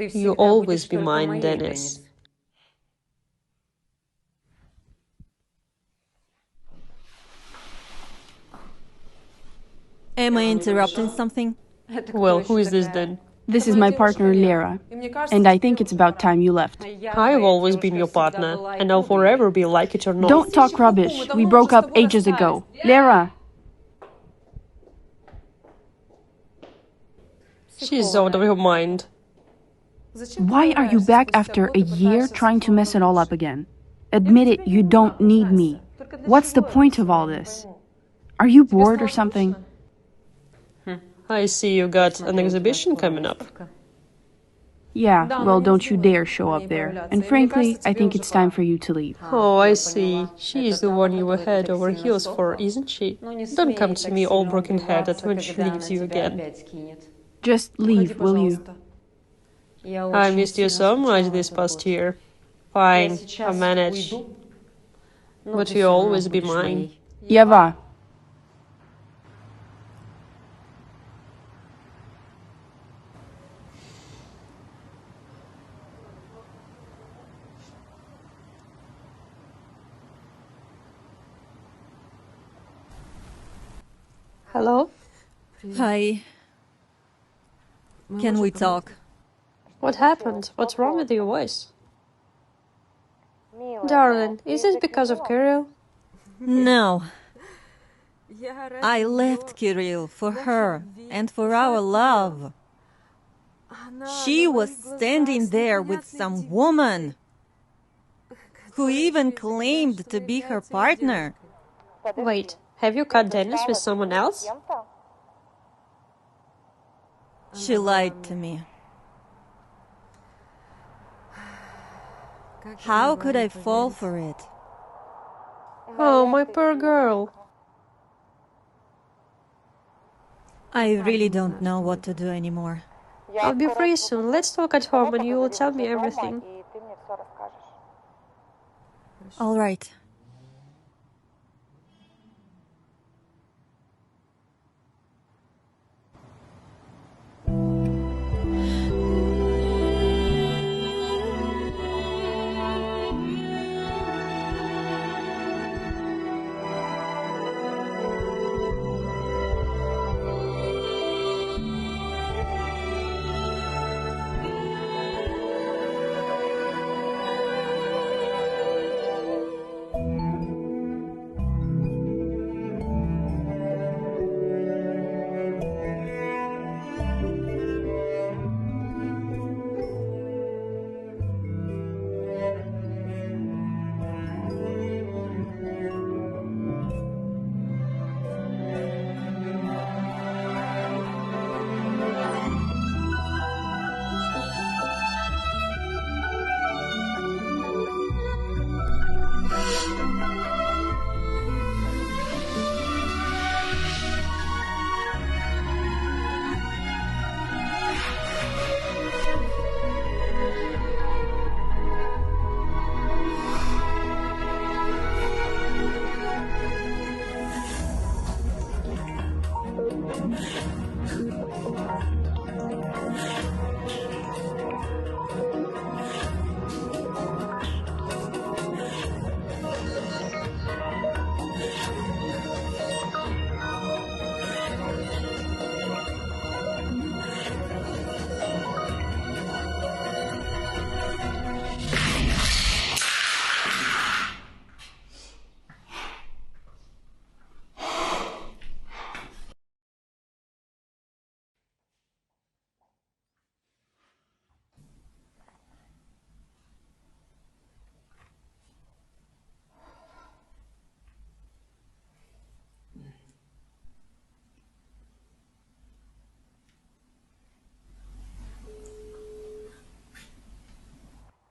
You always be mine, Dennis. Am I interrupting something? Well, who is this then? This is my partner, Lera, and I think it's about time you left. I've always been your partner, and I'll forever be, like it or not. Don't talk rubbish. We broke up ages ago. Lera! She's out of her mind. Why are you back after a year trying to mess it all up again? Admit it, you don't need me. What's the point of all this? Are you bored or something? I see you got an exhibition coming up. Yeah, well, don't you dare show up there. And frankly, I think it's time for you to leave. Oh, I see. She is the one you were head over heels for, isn't she? Don't come to me all broken-hearted when she leaves you again. Just leave, will you? I missed you so much this past year. Fine, I manage. But you'll always be mine. Yeva. Hello? Hi. Can we talk? What happened? What's wrong with your voice? Darling, is this because of Kirill? No. I left Kirill for her and for our love. She was standing there with some woman who even claimed to be her partner. Wait, have you cut Dennis with someone else? She lied to me. How could I fall for it? Oh, my poor girl. I really don't know what to do anymore. I'll be free soon. Let's talk at home and you will tell me everything. All right.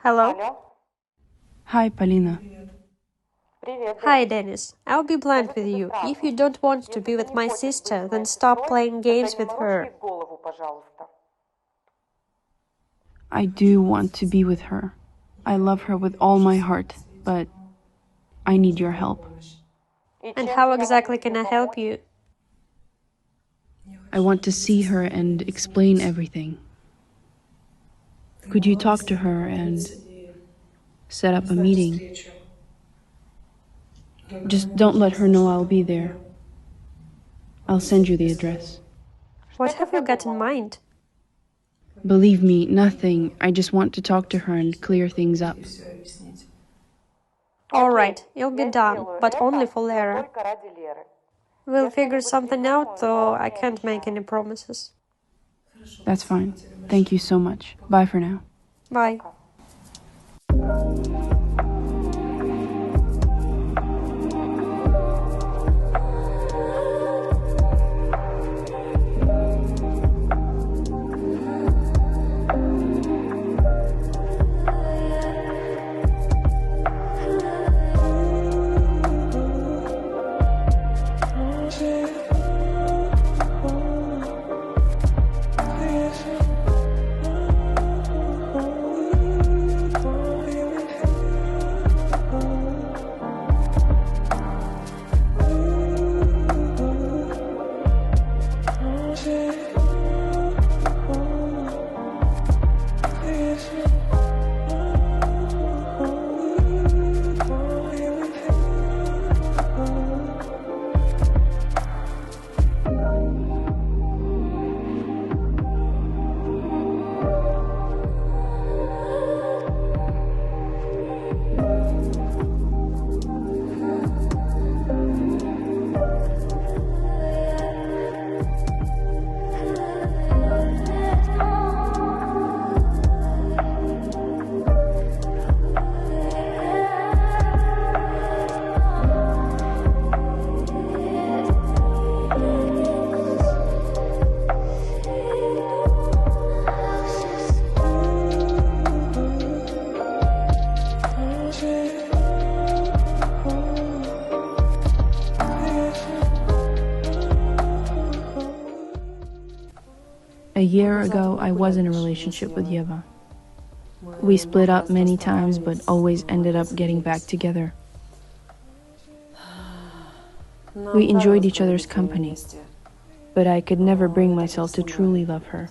Hello? Hi, Polina. Hi, Dennis. I'll be blunt with you. If you don't want to be with my sister, then stop playing games with her. I do want to be with her. I love her with all my heart, but I need your help. And how exactly can I help you? I want to see her and explain everything. Could you talk to her and set up a meeting? Just don't let her know I'll be there. I'll send you the address. What have you got in mind? Believe me, nothing. I just want to talk to her and clear things up. All right, you'll be done, but only for Lara. We'll figure something out, though I can't make any promises. That's fine. Thank you so much. Bye for now. Bye. A year ago, I was in a relationship with Yeva. We split up many times, but always ended up getting back together. We enjoyed each other's company, but I could never bring myself to truly love her.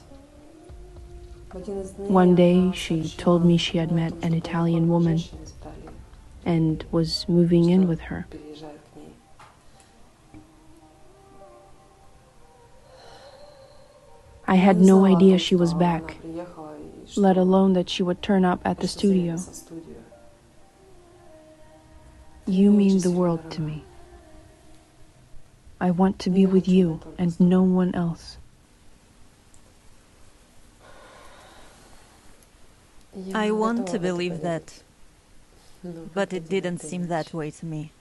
One day, she told me she had met an Italian woman and was moving in with her. I had no idea she was back, let alone that she would turn up at the studio. You mean the world to me. I want to be with you and no one else. I want to believe that, but it didn't seem that way to me.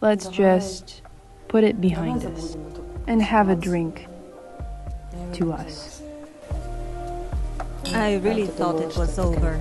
Let's just put it behind us and have a drink to us. I really thought it was over.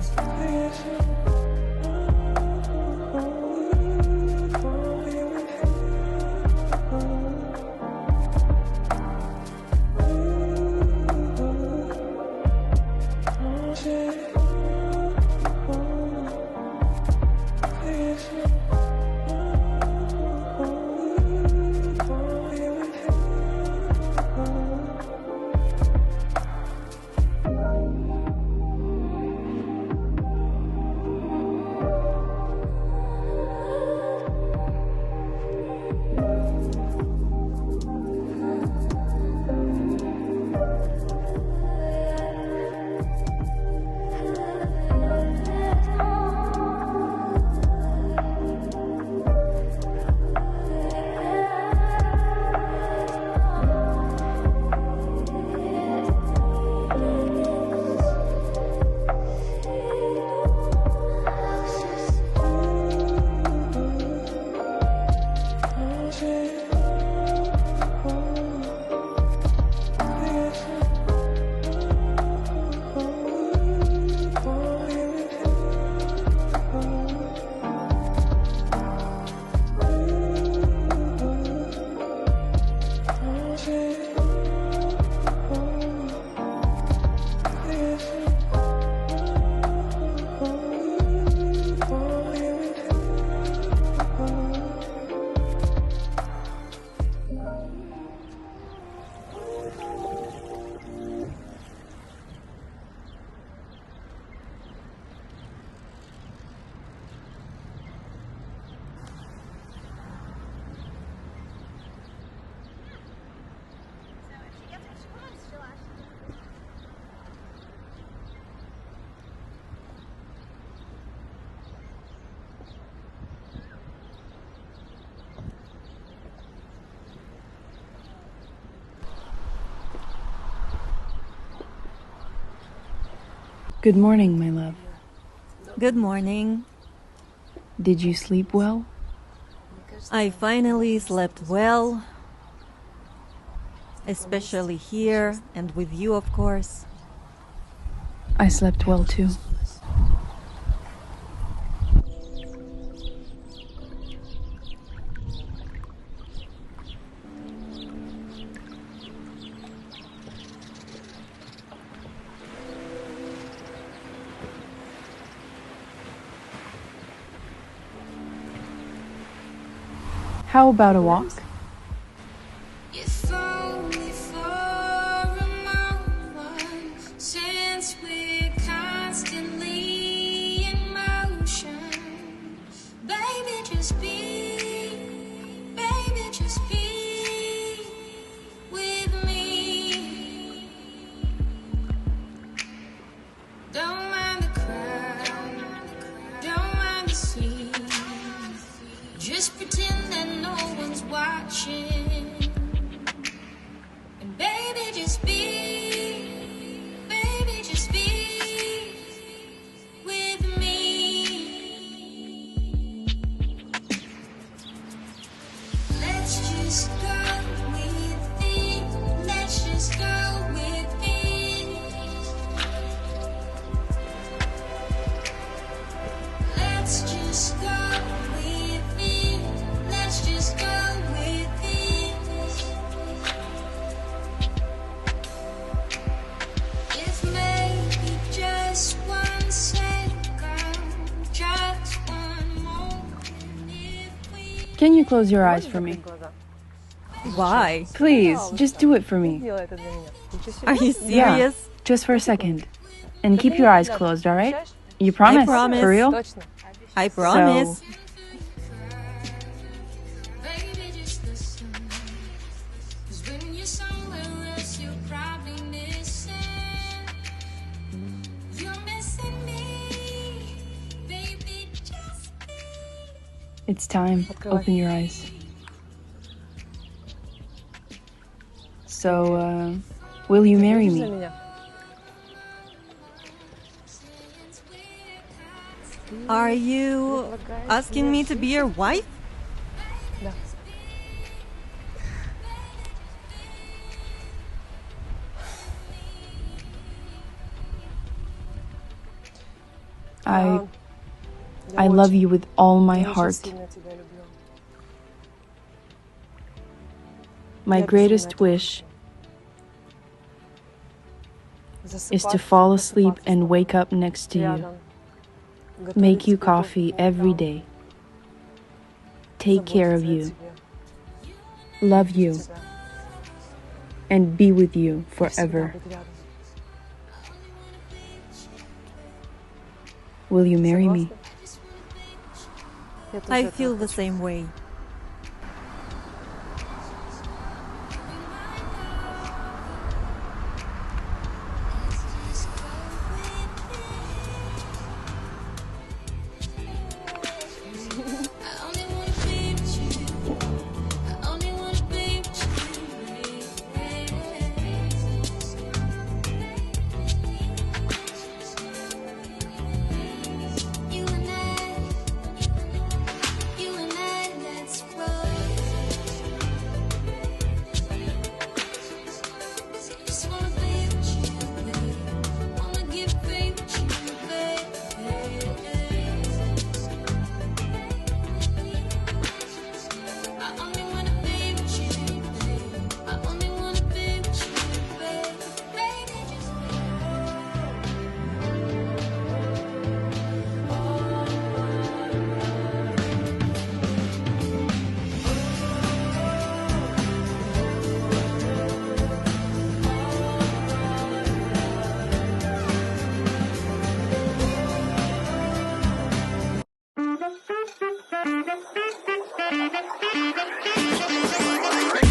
Good morning, my love. Good morning. Did you sleep well? I finally slept well, especially here and with you, of course. I slept well too. How about a walk? If only for a moment, since we're constantly in motion. Baby, just be with me. Don't mind the crowd, don't mind the scene. Just pretend that no one's watching. And baby, just be with me. Let's just go with it. Let's just go with it. Let's just go with it. Let's just go with it. If maybe just 1 second, just one moment, if we Can you close your eyes for me? Why? Please, just do it for me. Are you Yeah, serious? just for a second. And keep your eyes closed, alright? You promise? promise. For real? I promise. So, baby, just listen. 'Cause when you're somewhere else, you're probably missing. You're missing me, baby, just me. it's time. Open your eyes. So, will you marry me? Are you asking me to be your wife? I love you with all my heart. My greatest wish is to fall asleep and wake up next to you. Make you coffee every day. Take care of you. Love you. And be with you forever. Will you marry me? I feel the same way. I only wanna be with you. I only wanna be with you, baby. You and I, let's roll. Just wanna be with you, baby. Wanna get free with you, baby. I only wanna be with you, baby. I only wanna be with you, baby. Baby, just Reconnecting.